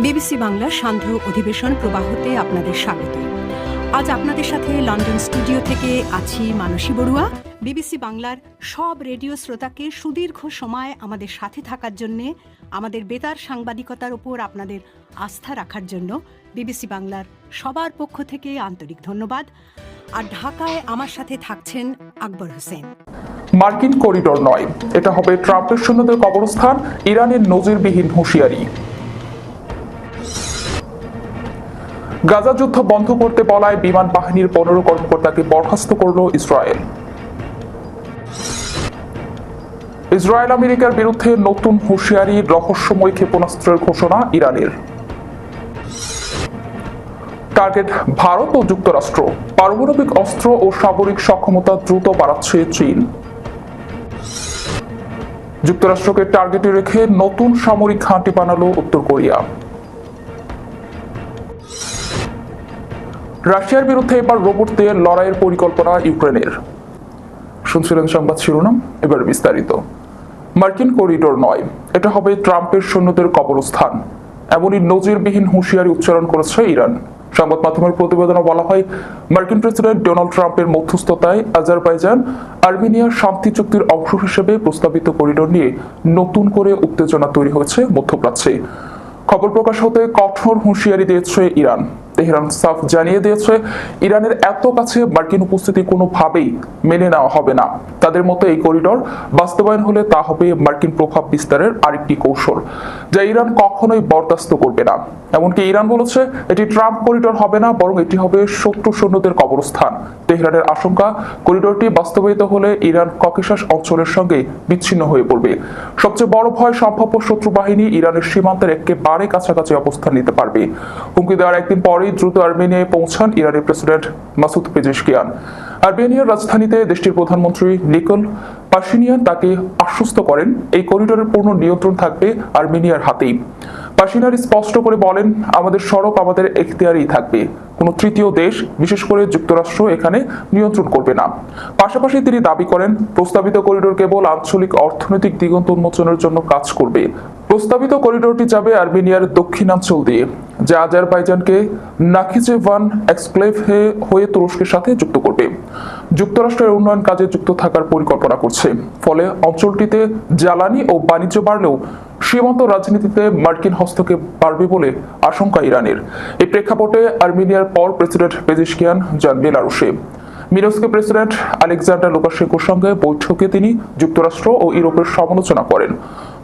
BBC বাংলার সান্ধ্য অধিবেশন প্রবাহতে আপনাদের স্বাগত। আজ আপনাদের সাথে লন্ডন স্টুডিও থেকে আছি মানসী বড়ুয়া। বিবিসি বাংলার সব রেডিও শ্রোতাকে সুদীর্ঘ সময় আমাদের সাথে থাকার জন্যে, আমাদের বেতার সাংবাদিকতার উপর আপনাদের আস্থা রাখার জন্য বিবিসি বাংলার সবার পক্ষ থেকে আন্তরিক ধন্যবাদ। আর ঢাকায় আমার সাথে থাকছেন আকবর হোসেন। মার্কিন করিডোর নয়, এটা হবে ট্রাম্পের সৈন্যদের কবরস্থান, ইরানের নজিরবিহীন হুঁশিয়ারি। গাজা যুদ্ধ বন্ধ করতে বলায় বিমান বাহিনীর 15 কর্মকর্তাকে বরখাস্ত করল ইসরায়েল। ইসরায়েল আমেরিকার বিরুদ্ধে নতুন হুঁশিয়ারি, রহস্যময় ক্ষেপণাস্ত্রের ঘোষণা ইরানের। টার্গেট ভারত ও যুক্তরাষ্ট্র, পারমাণবিক অস্ত্র ও সামরিক সক্ষমতা দ্রুত বাড়াচ্ছে চীন। যুক্তরাষ্ট্রকে টার্গেটে রেখে নতুন সামরিক ঘাঁটি বানালো উত্তর কোরিয়া। রাশিয়ার বিরুদ্ধে এবার রোবট দিয়ে লড়াইয়ের পরিকল্পনা ইউক্রেনের। শুনছিলেন সংবাদ শিরোনাম, এবার বিস্তারিত। মার্কিন করিডোর নয়, এটা হবে ট্রাম্পের সৈন্যদের কবরস্থান, এমনই নজিরবিহীন হুঁশিয়ারি উচ্চারণ করেছে ইরান। সংবাদ মাধ্যমের প্রতিবেদনে বলা হয়, মার্কিন প্রেসিডেন্ট ডোনাল্ড ট্রাম্পের মধ্যস্থতায় আজারবাইজান আর্মেনিয়ার শান্তি চুক্তির অংশ হিসেবে প্রস্তাবিত করিডোর নিয়ে নতুন করে উত্তেজনা তৈরি হয়েছে মধ্যপ্রাচ্যে। খবর প্রকাশ হতে কঠোর হুঁশিয়ারি দিয়েছে ইরান। তেহরান সাফ জানিয়ে দিয়েছে, ইরানের এত কাছে মার্কিন উপস্থিতি কোনোভাবেই মেনে নেওয়া হবে না। তাদের মতো এই করিডোর বাস্তবায়ন হলে তা হবে মার্কিন প্রভাব বিস্তারের আরেকটি কৌশল, যা ইরান কখনোই বরদাস্ত করবে না। এমনকি ইরান বলেছে, এটি ট্রাম্প করিডোর হবে না, বরং এটি হবে শত্রু সৈন্যদের কবরস্থান। তেহরানের আশঙ্কা, করিডোরটি বাস্তবায়িত হলে ইরান ককেশাস অঞ্চলের সঙ্গে বিচ্ছিন্ন হয়ে পড়বে। সবচেয়ে বড় ভয়, সম্ভাব্য শত্রু বাহিনী ইরানের সীমান্তের একেবারে কাছাকাছি অবস্থান নিতে পারবে। হুমকি দেওয়ার একদিন পরেই দ্রুত আর্মেনিয়ায় পৌঁছান ইরানের প্রেসিডেন্ট মাসুদ পেজেশকিয়ান। আর্মেনিয়ার রাজধানীতে দেশটির প্রধানমন্ত্রী নিকোল পাশিনিয়ান তাকে আশ্বস্ত করেন, এই করিডোরের পূর্ণ নিয়ন্ত্রণ থাকবে আর্মেনিয়ার হাতেই। পাশিনিয়ান স্পষ্ট করে বলেন, আমাদের সড়ক আমাদের এখতিয়ারেই থাকবে, কোনো তৃতীয় দেশ, বিশেষ করে যুক্তরাষ্ট্র, এখানে নিয়ন্ত্রণ করবে না। পাশাপাশি তিনি দাবি করেন, প্রস্তাবিত করিডোর কেবল আঞ্চলিক অর্থনৈতিক দিগন্ত উন্মোচনের জন্য কাজ করবে। প্রস্তাবিত করিডোরটি যাবে আর্মেনিয়ার দক্ষিণাঞ্চল দিয়ে, যা আজারবাইজানকে নাখিচেভান এক্সক্লেভ হয়ে তুরস্কের সাথে যুক্ত করবে। যুক্তরাষ্ট্রের উন্নয়ন কাজে যুক্ত থাকার পরিকল্পনা করছে। ফলে অঞ্চলটিতে জ্বালানি ও বাণিজ্য বাড়লেও সীমান্ত রাজনীতিতে মার্কিন হস্তক্ষেপ বাড়বে বলে আশঙ্কা ইরানের। এই প্রেক্ষাপটে আর্মেনিয়ার পর প্রেসিডেন্ট পেজেশকিয়ান যান বেলারুশে। মিনস্কে প্রেসিডেন্ট আলেকজান্ডার লুকাশেঙ্কোর সঙ্গে বৈঠকে তিনি যুক্তরাষ্ট্র ও ইউরোপের সমালোচনা করেন।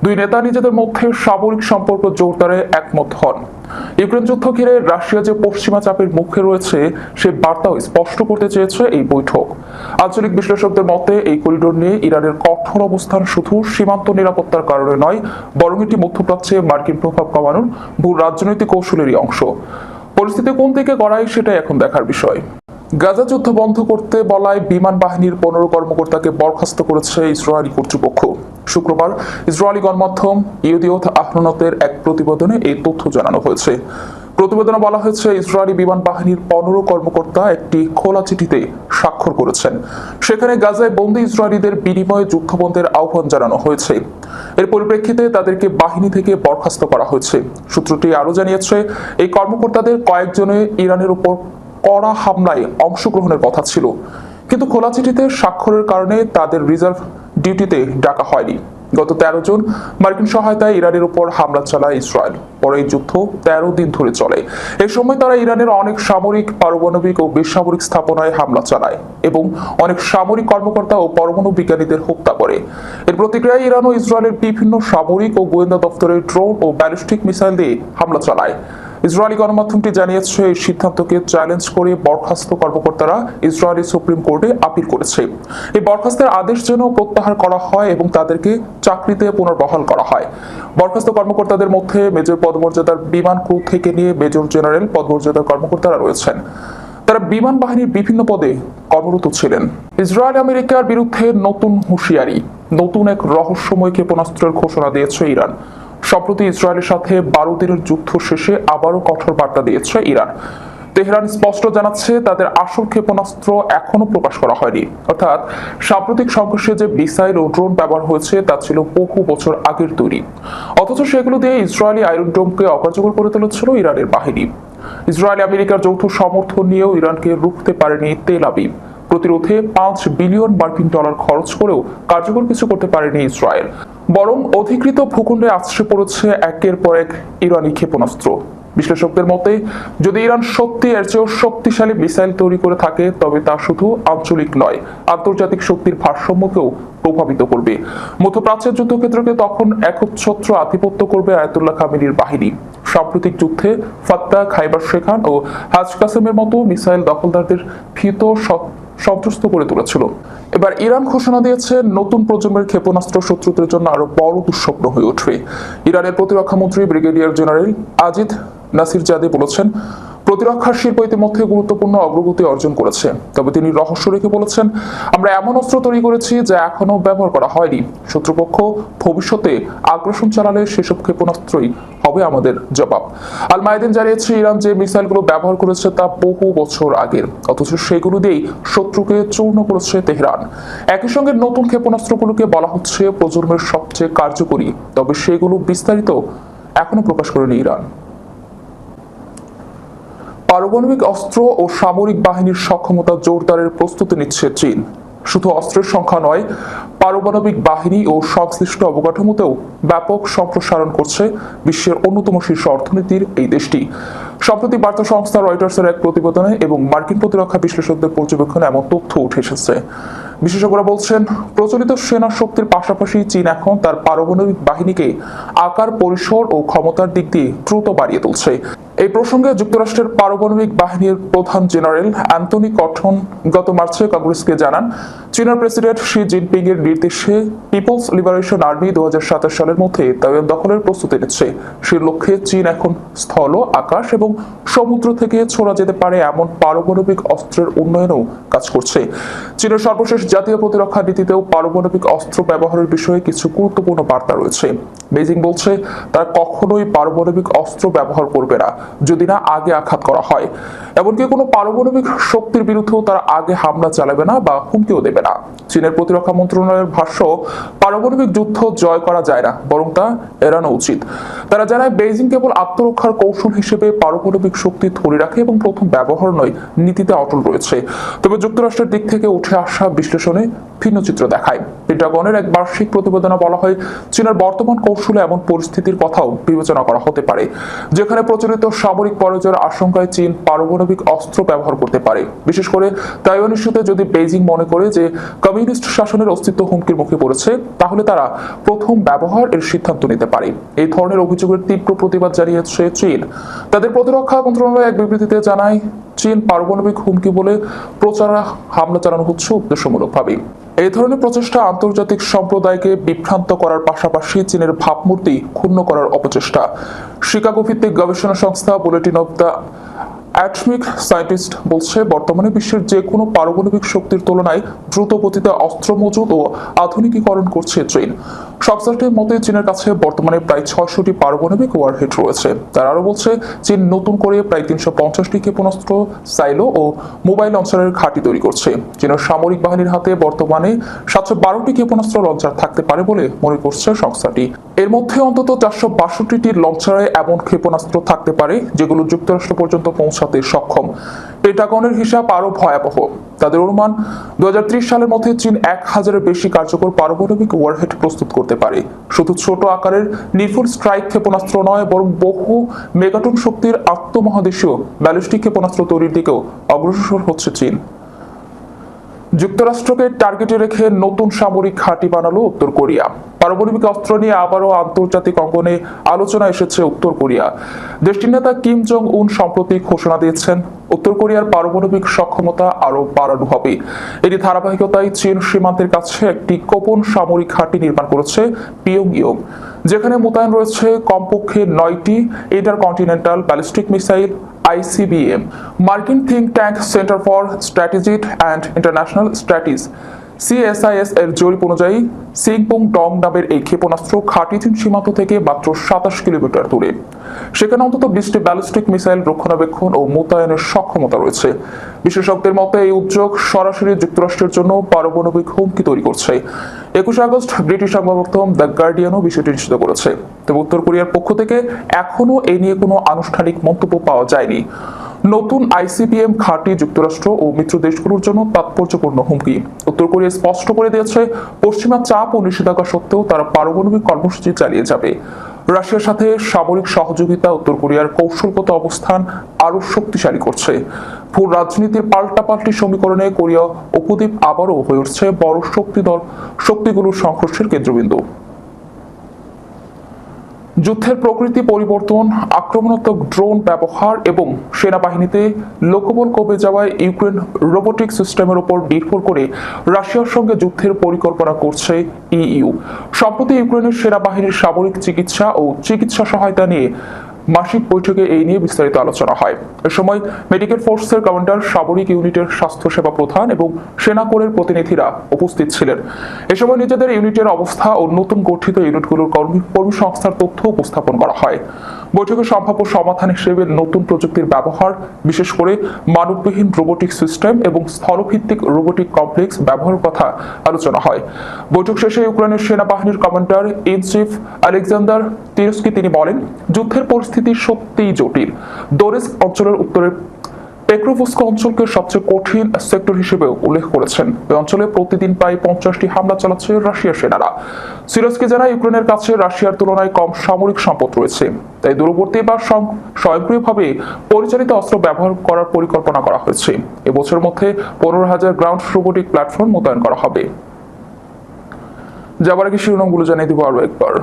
দুই নেতা নিজেদের মধ্যে সামরিক সম্পর্ক জোরদারে একমত হন। ইউক্রেন যুদ্ধ ঘিরে রাশিয়া যে পশ্চিমা চাপের মুখে রয়েছে, সে বার্তাও স্পষ্ট করতে চেয়েছে এই বৈঠক। আঞ্চলিক বিশ্লেষকদের মতে, এই করিডোর নিয়ে ইরানের কঠোর অবস্থান শুধু সীমান্ত নিরাপত্তার কারণে নয়, বরং এটি মধ্যপ্রাচ্যে মার্কিন প্রভাব কমানোর ভূ রাজনৈতিক কৌশলেরই অংশ। পরিস্থিতি কোন দিকে গড়ায়, সেটাই এখন দেখার বিষয়। গাজা যুদ্ধ বন্ধ করতে বলায় বিমান বাহিনীর 15 কর্মকর্তাকে বরখাস্ত করেছে ইসরায়েলি কর্তৃপক্ষ। শুক্রবার ইসরায়েলি গণমাধ্যম ইয়েদিওথ আহরোনতের এক প্রতিবেদনে এই তথ্য জানানো হয়েছে। প্রতিবেদনে বলা হয়েছে, ইসরায়েলি বিমান বাহিনীর 15 কর্মকর্তা একটি খোলা চিঠিতে স্বাক্ষর করেছেন। সেখানে গাজায় বন্দী ইসরায়েলিদের বিনিময়ে যুদ্ধবন্ধের আহ্বান জানানো হয়েছে। এর পরিপ্রেক্ষিতে তাদেরকে বাহিনী থেকে বরখাস্ত করা হয়েছে। সূত্রটি আরও জানিয়েছে, এই কর্মকর্তাদের কয়েকজনে ইরানের উপর কড়া হামলায় অংশগ্রহণের কথা ছিল, কিন্তু খোলা চিঠিতে স্বাক্ষরের কারণে তাদের রিজার্ভ ডিউটিতে ডাকা হয়নি। গত 13 জুন মার্কিন সহায়তায় ইরানের উপর হামলা চালায় ইসরায়েল। পরে এই যুদ্ধ 13 দিন ধরে চলে। এই সময় তারা ইরানের অনেক সামরিক, পারমাণবিক ও বেসামরিক স্থাপনায় হামলা চালায় এবং অনেক সামরিক কর্মকর্তা ও পরমাণু বিজ্ঞানীদের হত্যা করে। এর প্রতিক্রিয়ায় ইরান ও ইসরায়েলের বিভিন্ন সামরিক ও গোয়েন্দা দপ্তরের ড্রোন ও ব্যালিস্টিক মিসাইল দিয়ে হামলা চালায়। ইসরায়েলি গণমাধ্যমটি জানিয়েছে, এই সিদ্ধান্তকে চ্যালেঞ্জ করে বরখাস্ত কর্মকর্তারা ইসরায়েলি সুপ্রিম কোর্টে আপিল করেছে। এই বরখাস্তের আদেশ যেন প্রত্যাহার করা হয় এবং তাদেরকে চাকরিতে পুনর্বহাল করা হয়। বরখাস্ত কর্মকর্তাদের মধ্যে মেজর পদমর্যাদার বিমান ক্রু থেকে নিয়ে মেজর জেনারেল পদমর্যাদার কর্মকর্তারা রয়েছেন। তারা বিমান বাহিনীর বিভিন্ন পদে কর্মরত ছিলেন। ইসরায়েল আমেরিকার বিরুদ্ধে নতুন হুঁশিয়ারি, নতুন এক রহস্যময় ক্ষেপণাস্ত্রের ঘোষণা দিয়েছে ইরান। সম্প্রতি ইসরায়েলের সাথে 12 দিনের যুদ্ধ শেষে আবারও কঠোর বার্তা দিয়েছে ইরান। তেহরান স্পষ্ট জানাচ্ছে তাদের আসল ক্ষেপণাস্ত্র এখনো প্রকাশ করা হয়নি, অর্থাৎ সাম্প্রতিক সংঘর্ষে যে মিসাইল ও ড্রোন ব্যবহার হয়েছে তা ছিল বহু বছর আগের তৈরি, অথচ সেগুলো দিয়ে ইসরায়েলি আয়রন ডোমকে অকার্যকর করে তুলেছিল ইরানের বাহিনী। ইসরায়েল আমেরিকার যৌথ সমর্থন নিয়েও ইরানকে রুখতে পারেনি তেল আবিব। প্রতিরোধে $5 বিলিয়ন খরচ করেও কার্যকর কিছু করতে পারেনি ইসরায়েল, বরং অধিকৃত ভূখণ্ডে আছড়ে পড়েছে একের পর এক ইরানি ক্ষেপণাস্ত্র। বিশ্লেষকদের মতে, যদি ইরান সত্যি এর চেয়েও শক্তিশালী মিসাইল তৈরি করে থাকে তবে তা শুধু আঞ্চলিক নয়, আন্তর্জাতিক শক্তির ভারসাম্যকেও প্রভাবিত করবে। মধ্যপ্রাচ্যের যুদ্ধক্ষেত্রকে তখন একচ্ছত্র আধিপত্য করবে আয়াতুল্লাহ খামেনির বাহিনী। সাম্প্রতিক যুদ্ধে ফাত্তা, খাইবার শেখান ও হাজ কাসেমের মতো মিসাইল দখলদারদের ভীত সন্ত্রস্ত করে তুলেছিল। এবার ইরান ঘোষণা দিয়েছে নতুন প্রজন্মের ক্ষেপণাস্ত্র শত্রুদের জন্য আরো বড় দুঃস্বপ্ন হয়ে উঠবে। ইরানের প্রতিরক্ষা মন্ত্রী ব্রিগেডিয়ার জেনারেল আজিদ নাসিরজাদে বলেছেন, প্রতিরক্ষা শিল্প ইতিমধ্যে গুরুত্বপূর্ণ অগ্রগতি অর্জন করেছে, তবে তিনি রহস্য রেখে বলেছেন, আমরা এমন অস্ত্র তৈরি করেছি যা এখনো ব্যবহার করা হয়নি। শত্রুপক্ষ ভবিষ্যতে আগ্রাসন চালালে সেসব ক্ষেপণাস্ত্রই হবে আমাদের জবাব। আল মায়াদিন জানিয়েছে, ইরান যে মিসাইলগুলো ব্যবহার করেছে তা বহু বছর আগের, অথচ সেগুলো দিয়েই শত্রুকে চূর্ণ করেছে তেহরান। একই সঙ্গে নতুন ক্ষেপণাস্ত্রগুলোকে বলা হচ্ছে প্রজন্মের সবচেয়ে কার্যকরী, তবে সেগুলো বিস্তারিত এখনো প্রকাশ করেনি ইরান। পারমাণবিক অস্ত্র ও সামরিক বাহিনীর সক্ষমতা জোরদারের প্রস্তুতি নিচ্ছে চীন। শুধু অস্ত্রের সংখ্যা নয়, পারমাণবিক বাহিনী ও সংশ্লিষ্ট অবকাঠামোতেও ব্যাপক সম্প্রসারণ করছে বিশ্বের অন্যতম শীর্ষ অর্থনীতির এই দেশটি। সম্প্রতি বার্তা সংস্থা রয়টার্সের এক প্রতিবেদনে এবং মার্কিন প্রতিরক্ষা বিশ্লেষকদের পর্যবেক্ষণে এমন তথ্য উঠে এসেছে। বিশেষজ্ঞরা বলছেন, প্রচলিত সেনা শক্তির পাশাপাশি চীন এখন তার পারমাণবিক বাহিনীকে আকার, পরিসর ও ক্ষমতার দিক দিয়ে দ্রুত বাড়িয়ে তুলছে। এই প্রসঙ্গে যুক্তরাষ্ট্রের পারমাণবিক বাহিনীর প্রধান জেনারেল অ্যান্টনি কটন গত মার্চে কংগ্রেসকে জানান, চীনের প্রেসিডেন্ট শি জিনপিং এর নির্দেশে পিপলস লিবারেশন আর্মি 2027 সালের মধ্যে তাইওয়ান দখলের প্রস্তুতি নিচ্ছে। সে লক্ষ্যে চীন এখন স্থল, আকাশ এবং সমুদ্র থেকে ছোড়া যেতে পারে এমন পারমাণবিক অস্ত্রের উন্নয়নেও কাজ করছে। চীনের সর্বশেষ জাতীয় প্রতিরক্ষা নীতিতেও পারমাণবিক অস্ত্র ব্যবহারের বিষয়ে কিছু গুরুত্বপূর্ণ বার্তা রয়েছে। বেজিং বলছে, তারা কখনোই পারমাণবিক অস্ত্র ব্যবহার করবে না যদি না আগে আঘাত করা হয়। এমনকি কোনো পারমাণবিক শক্তির বিরুদ্ধেও তারা আগে হামলা চালাবে না বা হুমকিও দেবে না। চীনের প্রতিরক্ষা মন্ত্রণালয়ের ভাষ্য, পারমাণবিক যুদ্ধ জয় করা যায় না, বরং তা এড়ানো উচিত। তারা জানায়, বেইজিং কেবল আত্মরক্ষার কৌশল হিসেবে পারমাণবিক শক্তি ধরে রাখে এবং প্রথম ব্যবহার নয়, নীতিতে অটল রয়েছে। তবে যুক্তরাষ্ট্রের দিক থেকে উঠে আসা বিশ্লেষণে ভিন্ন চিত্র দেখায়। পেন্টাগনের এক বার্ষিক প্রতিবেদনে বলা হয়, চীনের বর্তমান কৌশলে এমন পরিস্থিতির কথাও বিবেচনা করা হতে পারে যেখানে প্রচলিত সামরিক পরাজয়ের আশঙ্কায় চীন পারমাণবিক অস্ত্র ব্যবহার করতে পারে। বিশেষ করে তাইওয়ান ইস্যুতে যদি বেইজিং মনে করে যে কমিউনিস্ট শাসনের অস্তিত্ব হুমকির মুখে পড়েছে, তাহলে তারা প্রথম ব্যবহার এর সিদ্ধান্ত নিতে পারে। এই ধরনের অভিযোগের তীব্র প্রতিবাদ জানিয়েছে চীন। তাদের প্রতিরক্ষা মন্ত্রণালয় এক বিবৃতিতে জানায়, চীন পারমাণবিক হুমকি বলে প্রচারে হামলা চালানো হচ্ছে উদ্দেশ্যমূলকভাবে। এই ধরনের প্রচেষ্টা আন্তর্জাতিক সম্প্রদায়কে বিভ্রান্ত করার পাশাপাশি চীনের ভাবমূর্তি ক্ষুণ্ণ করার অপচেষ্টা। শিকাগো ভিত্তিক গবেষণা সংস্থা bulletin of the atomic scientist বলছে, বর্তমানে বিশ্বের যে কোনো পারমাণবিক শক্তির তুলনায় দ্রুত গতিতে অস্ত্র মজুত ও আধুনিকীকরণ করছে চীন। সংস্থাটির মতে চীনের কাছে বর্তমানে প্রায় 600টি পারমাণবিক ওয়ারহেড রয়েছে। তারা আরও বলছে, চীন নতুন করে প্রায় 350টি ক্ষেপণাস্ত্র, সাইলো ও মোবাইল লঞ্চারের ঘাঁটি তৈরি করছে। চীনের সামরিক বাহিনীর হাতে বর্তমানে 712টি ক্ষেপণাস্ত্র লঞ্চার থাকতে পারে বলে মনে করছে সংস্থাটি। এর মধ্যে অন্তত 462টি লঞ্চারে এমন ক্ষেপণাস্ত্র থাকতে পারে যেগুলো যুক্তরাষ্ট্র পর্যন্ত পৌঁছাতে সক্ষম। পেন্টাগনের হিসাব আরো ভয়াবহ। তাদের অনুমান, 2030 সালের মধ্যে চীন 1000-এর বেশি কার্যকর পারমাণবিক ওয়ারহেড প্রস্তুত করতে পারে। শুধু ছোট আকারের নির্ভুল স্ট্রাইক ক্ষেপণাস্ত্র নয়, বরং বহু মেগাটন শক্তির আন্তঃমহাদেশীয় ব্যালিস্টিক ক্ষেপণাস্ত্র তৈরির দিকেও অগ্রসর হচ্ছে চীন। যুক্তরাষ্ট্রকে টার্গেটে রেখে নতুন সামরিক ঘাঁটি বানালো উত্তর কোরিয়া। পারমাণবিক অস্ত্র নিয়ে আবারও আন্তর্জাতিক অঙ্গনে আলোচনা এসেছে উত্তর কোরিয়া। দেশটির নেতা কিম জং উন সম্প্রতি ঘোষণা দিয়েছেন, উত্তর কোরিয়ার পারমাণবিক সক্ষমতা আরও বাড়ানো হবে। এটি ধারাবাহিকতায় চীন সীমান্তের কাছে একটি গোপন সামরিক ঘাঁটি নির্মাণ করেছে পিয়ংইয়ং, যেখানে মোতায়েন রয়েছে কমপক্ষে 9টি ইন্টারকন্টিনেন্টাল ব্যালিস্টিক মিসাইল ICBM। মার্কিন think tank centre for strategic and international strategy CSIS এর জরিপ অনুযায়ী সিংপং ডং নামের এই ক্ষেপণাস্ত্র খাঁটি চীন সীমান্ত থেকে মাত্র 27 কিলোমিটার দূরে। সেখানে অন্তত 20টি ব্যালিস্টিক মিসাইল রক্ষণাবেক্ষণ ও মোতায়েনের সক্ষমতা রয়েছে। বিশেষজ্ঞদের মতে এই উদ্যোগ সরাসরি যুক্তরাষ্ট্রের জন্য পারমাণবিক হুমকি তৈরি করছে। 21 আগস্ট ব্রিটিশ সংবাদমাধ্যম দ্য গার্ডিয়ানও বিষয়টি নিশ্চিত করেছে। তবে উত্তর কোরিয়ার পক্ষ থেকে এখনও এ নিয়ে কোনো আনুষ্ঠানিক মন্তব্য পাওয়া যায়নি। নতুন আইসিবিএম খাঁটি যুক্তরাষ্ট্র ও মিত্র দেশগুলোর জন্য তাৎপর্যপূর্ণ হুমকি। উত্তর কোরিয়া স্পষ্ট করে দিয়েছে, পশ্চিমা চাপ ও নিষেধাজ্ঞা সত্ত্বেও তারা পারমাণবিক কর্মসূচি চালিয়ে যাবে। রাশিয়ার সাথে সামরিক সহযোগিতা উত্তর কোরিয়ার কৌশলগত অবস্থান আরও শক্তিশালী করছে। ভূ রাজনীতির পাল্টাপাল্টি সমীকরণে কোরিয়া উপদ্বীপ আবারও হয়ে উঠছে বড় শক্তিগুলোর সংঘর্ষের কেন্দ্রবিন্দু। যুদ্ধের প্রকৃতি পরিবর্তন, আক্রমণাত্মক ড্রোন ব্যবহার এবং সেনাবাহিনীতে লোকবল কমে যাওয়ায় ইউক্রেন রোবোটিক সিস্টেমের উপর নির্ভর করে রাশিয়ার সঙ্গে যুদ্ধের পরিকল্পনা করছে ইইউ। সম্প্রতি ইউক্রেনের সেনাবাহিনীর সামরিক চিকিৎসা ও চিকিৎসা সহায়তা নিয়ে মাসিক বৈঠকে এই নিয়ে বিস্তারিত আলোচনা হয়। এ সময় মেডিকেল ফোর্সের কমান্ডার, সামরিক ইউনিটের স্বাস্থ্যসেবা প্রধান এবং সেনা কোরের প্রতিনিধিরা উপস্থিত ছিলেন। এ সময় নিজেদের ইউনিটের অবস্থা ও নতুন গঠিত ইউনিটগুলোর কর্মী সংস্থার তথ্য উপস্থাপন করা হয়। বৈঠকে সম্ভাব্য সমাধান হিসেবে নতুন প্রযুক্তির ব্যবহার, বিশেষ করে মানববিহীন রোবোটিক সিস্টেম এবং স্থলভিত্তিক রোবোটিক কমপ্লেক্স ব্যবহারের কথা আলোচনা হয়। বৈঠক শেষে ইউক্রেনের সেনাবাহিনীর কমান্ডার ইন চিফ আলেকজান্ডার তিরস্কি তিনি বলেন, যুদ্ধের পরিস্থিতি সত্যিই জটিল। দোনেৎস্ক অঞ্চলের উত্তরের পেক্রোভস্ক অঞ্চলকে সবচেয়ে কঠিন সেক্টর হিসেবে উল্লেখ করেছেন। ওই অঞ্চলে প্রতিদিন প্রায় 50টি হামলা চালাচ্ছে রাশিয়ার সেনারা। সিরস্কি জানায়, ইউক্রেনের কাছে রাশিয়ার তুলনায় কম সামরিক সম্পদ রয়েছে, তাই দূরবর্তী বা স্বয়ংক্রিয়ভাবে পরিচালিত অস্ত্র ব্যবহার করার পরিকল্পনা করা হয়েছে। এবছরের মধ্যে 15,000 গ্রাউন্ড রোবোটিক প্ল্যাটফর্ম মোতায়েন করা হবে। যাবার আগে শিরোনামগুলো জানিয়ে দিব আরও একবার।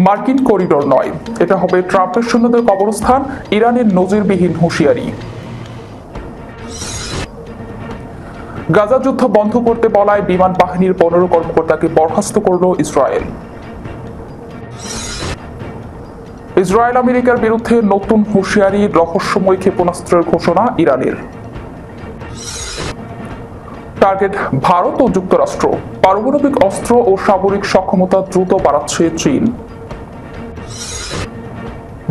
মার্কিন করিডোর নয়, এটা হবে ট্রাম্পের সৈন্যদের কবরস্থান, ইরানের নজিরবিহীন হুঁশিয়ারি। গাজা যুদ্ধ বন্ধ করতে বলায় বিমান বাহিনীর 15 কর্মকর্তাকে বরখাস্ত করল ইসরায়েল। ইসরায়েল আমেরিকার বিরুদ্ধে নতুন হুঁশিয়ারি, রহস্যময় ক্ষেপণাস্ত্রের ঘোষণা ইরানের। টার্গেট ভারত ও যুক্তরাষ্ট্র, পারমাণবিক অস্ত্র ও সামরিক সক্ষমতা দ্রুত বাড়াচ্ছে চীন।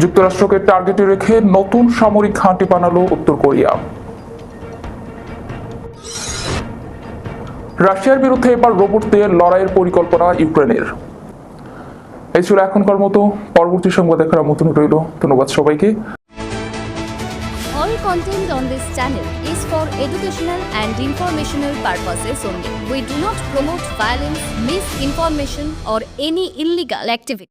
যুক্তরাষ্ট্রকে টার্গেটে রেখে নতুন সামরিক ঘাঁটি বানালো উত্তর কোরিয়া। রাশিয়ার বিরুদ্ধে এবার রোবট দিয়ে লড়াইয়ের পরিকল্পনা ইউক্রেনের। এই ছিল এখনকার মতো। পরবর্তী সংবাদ দেখার আমন্ত্রণ রইল। ধন্যবাদ সবাইকে। All content on this channel is for educational and informational purposes only. We do not promote violence, misinformation, or any illegal activity.